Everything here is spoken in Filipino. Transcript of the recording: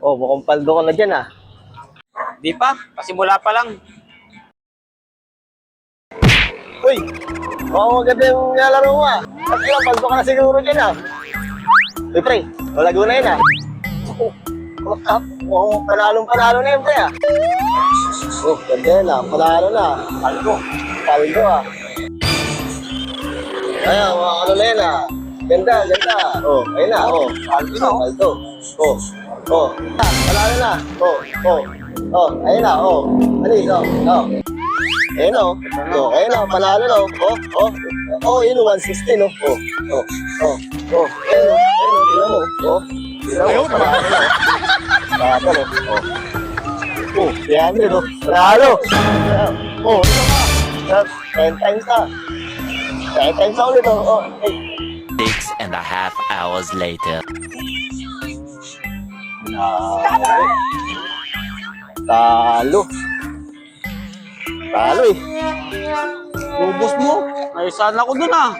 Oh, mukhang paldo ka na dyan ah. Di pa, pasimula pa lang. Uy! Mukhang maganda yung nilalaro mo ah. At ilang paldo ka na siguro dyan ah. Uy pre, walago na yun ah. Mukhang panalong-panalo na yun pre ah. Oh, ganda yun ah. Panalo na. Paldo. Paldo ah. Ayan, mga ano na yun ah. Ganda, ganda. Oh, ayun na. Oh, paldo na. Paldo. Oh, oh. Panalo na. Oh, oh. Oh, ayun na. Oh. Alis, oh. Oh. Ayun o. Oh, ayun o. Panalo na o. Oh, oh. Oh, yun o. 160 no. Oh, oh, oh. Oh, ayun o. Ayun o. Tignan mo. Oh. Tignan mo. Panalo na o. Panalo o. Oh. Oh, 300 o. Panalo. Oh, ito pa. 10 times na. 10 times na ulit o. Oh, hey. 6.5 hours later. Talo. Talo eh. Ubus mo. Ay, saan ako dun ah.